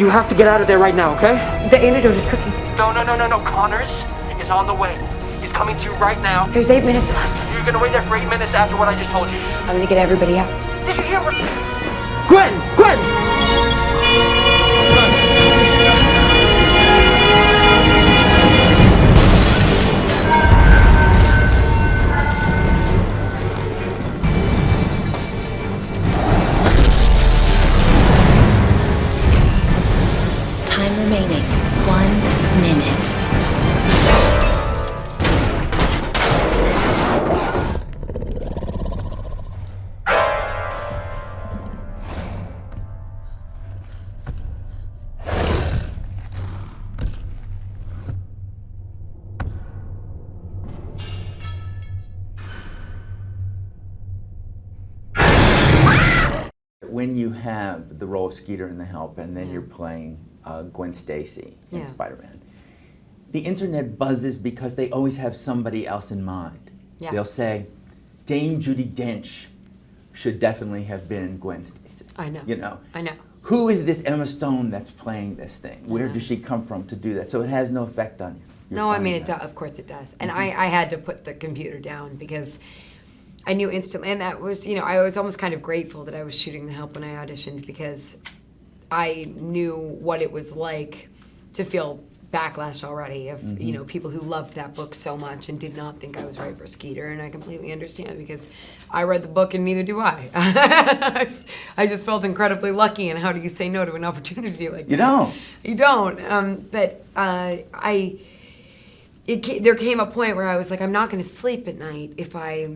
You have to get out of there right now, okay? The antidote is cooking. No. Connors is on the way. He's coming to you right now. There's 8 minutes left. You're gonna wait there for 8 minutes after what I just told you. I'm gonna get everybody out. Did you hear what? Gwen! Time remaining, 1 minute. When you have the role of Skeeter in The Help and then you're playing Gwen Stacy in Spider-Man, the internet buzzes because they always have somebody else in mind. Yeah. They'll say, Dame Judi Dench should definitely have been Gwen Stacy. I know. You know? I know. Who is this Emma Stone that's playing this thing? Where does she come from to do that? So it has no effect on you. No, I mean, of course it does. And I had to put the computer down because I knew instantly, and that was, I was almost kind of grateful that I was shooting The Help when I auditioned because I knew what it was like to feel backlash already of, people who loved that book so much and did not think I was right for Skeeter, and I completely understand because I read the book and neither do I. I just felt incredibly lucky, and how do you say no to an opportunity like that? You don't. There came a point where I was like, I'm not going to sleep at night if I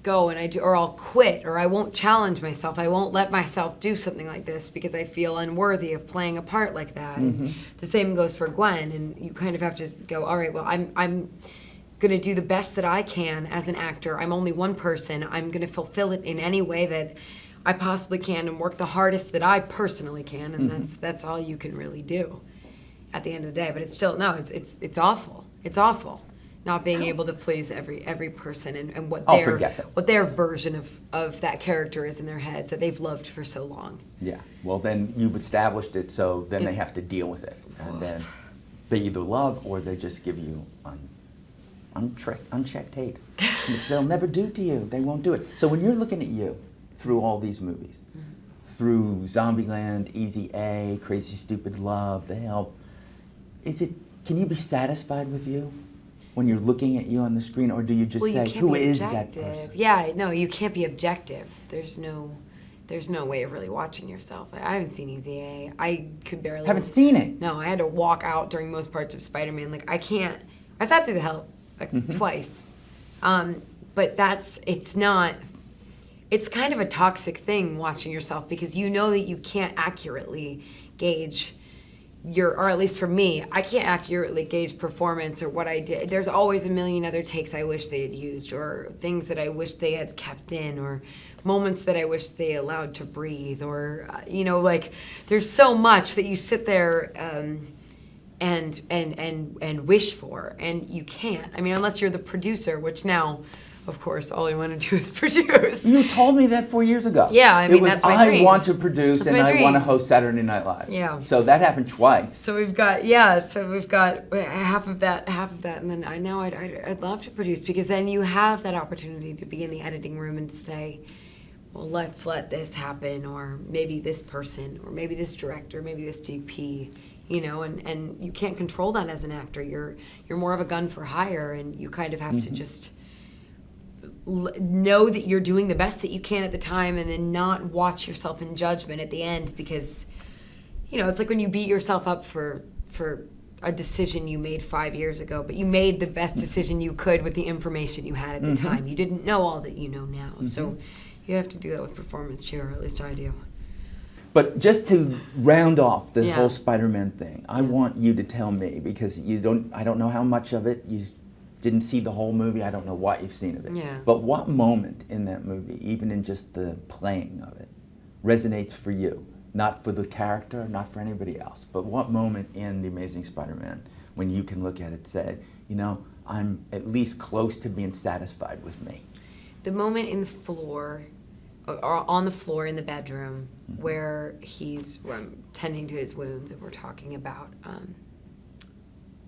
go and I do, or I'll quit, or I won't challenge myself. I won't let myself do something like this because I feel unworthy of playing a part like that. And the same goes for Gwen, and you kind of have to go, all right, well, I'm going to do the best that I can as an actor. I'm only one person. I'm going to fulfill it in any way that I possibly can and work the hardest that I personally can, and that's all you can really do at the end of the day. But it's still, no, it's awful. It's awful. Not being able to please every person and what their version of that character is in their heads that they've loved for so long. Yeah. Well, then you've established it, so then they have to deal with it, and then they either love or they just give you unchecked hate. They'll never do to you. They won't do it. So when you're looking at you through all these movies, through Zombieland, Easy A, Crazy Stupid Love, The Help, can you be satisfied with you when you're looking at you on the screen, or do you just say, who is that person? Yeah, no, you can't be objective. There's no way of really watching yourself. I haven't seen Easy A. I could barely. Haven't seen it? No, I had to walk out during most parts of Spider-Man. Like, I can't. I sat through The Help twice, but it's not. It's kind of a toxic thing watching yourself because you know that you can't accurately gauge or at least for me, I can't accurately gauge performance or what I did. There's always a million other takes I wish they had used, or things that I wish they had kept in, or moments that I wish they allowed to breathe, or there's so much that you sit there and wish for, and you can't. I mean, unless you're the producer, which now, of course, all I want to do is produce. You told me that 4 years ago. Yeah, I mean, that's my dream. I want to produce that's and my I dream. want to host Saturday Night Live. Yeah. So that happened twice. So we've got half of that, and then I'd love to produce, because then you have that opportunity to be in the editing room and to say, well, let's let this happen, or maybe this person, or maybe this director, maybe this DP. And you can't control that as an actor. You're more of a gun for hire, and you kind of have to just know that you're doing the best that you can at the time, and then not watch yourself in judgment at the end, because it's like when you beat yourself up for a decision you made 5 years ago, but you made the best decision you could with the information you had at the time. You didn't know all that you know now. So you have to do that with performance too, or at least I do. But just to round off the whole Spider-Man thing, I want you to tell me, because I don't know how much of it you didn't see the whole movie. I don't know what you've seen of it. Yeah. But what moment in that movie, even in just the playing of it, resonates for you? Not for the character, not for anybody else, but what moment in The Amazing Spider-Man when you can look at it and say, I'm at least close to being satisfied with me? The moment in the floor or on the floor in the bedroom where I'm tending to his wounds, and we're talking about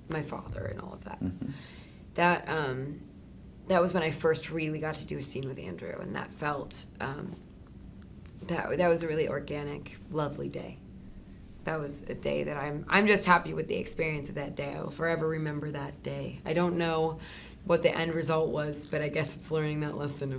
my father and all of that. That was when I first really got to do a scene with Andrew, and that felt that was a really organic, lovely day. That was a day that I'm just happy with the experience of that day. I will forever remember that day. I don't know what the end result was, but I guess it's learning that lesson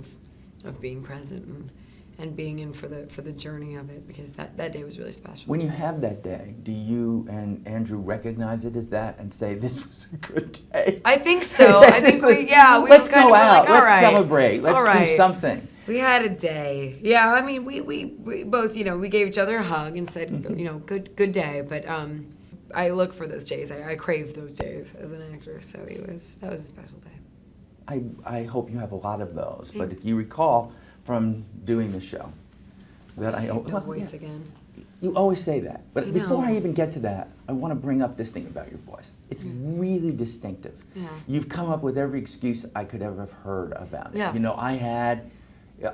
of being present and being in for the journey of it, because that day was really special. When you have that day, do you and Andrew recognize it as that and say, this was a good day? I think so. I think we let's kind go of out. like, all Let's right, celebrate. Let's all right. do something. We had a day. Yeah, I mean, we both, we gave each other a hug and said, good day. But I look for those days. I crave those days as an actor. So that was a special day. I hope you have a lot of those. But if you recall from doing the show that Voice again. You always say that. But I before know. I even get to that, I want to bring up this thing about your voice. It's really distinctive. Yeah. You've come up with every excuse I could ever have heard about it. Yeah. I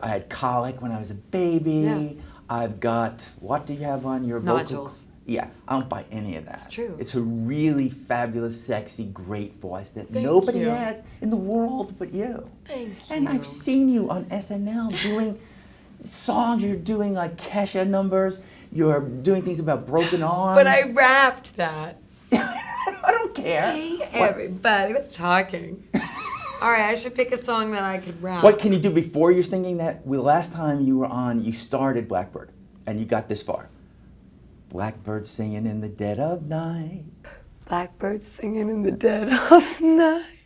had colic when I was a baby. Yeah. I've got, what do you have on your vocal? Nodules. Yeah, I don't buy any of that. It's true. It's a really fabulous, sexy, great voice that Thank nobody you. has in the world but you. Thank you. And I've seen you on SNL doing songs. You're doing like Kesha numbers. You're doing things about broken arms. But I rapped that. I don't care. Hey, everybody, what's talking? All right, I should pick a song that I could rap. What can you do before you're singing that? Well, last time you were on, you started Blackbird, and you got this far. Blackbird singing in the dead of night. Blackbird singing in the dead of night.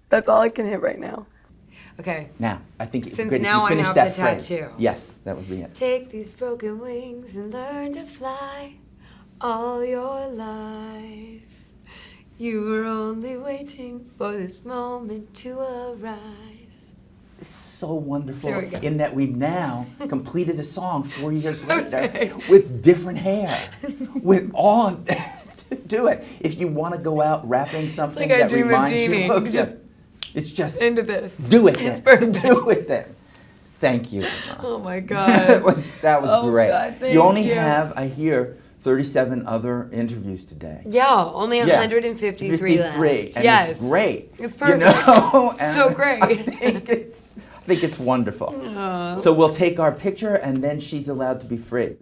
That's all I can hit right now. Okay. Now, I think Since you now I finish have that the phrase. tattoo. Yes, that would be it. Take these broken wings and learn to fly all your life. You were only waiting for this moment to arise. It's so wonderful There we go. in that we've now completed a song 4 years later with different hair, with all do it. If you want to go out rapping something like I that Dream of reminds Jeannie. you of You just it's just into this. do it It's then. perfect. Do it then. Thank you, Emma. Oh my God. that was Oh great. God, thank you only you. have, I hear, 37 other interviews today. Yeah, only 153 left. 53, and yes. it's great. It's perfect. And So great. I think it's wonderful. So we'll take our picture, and then she's allowed to be free.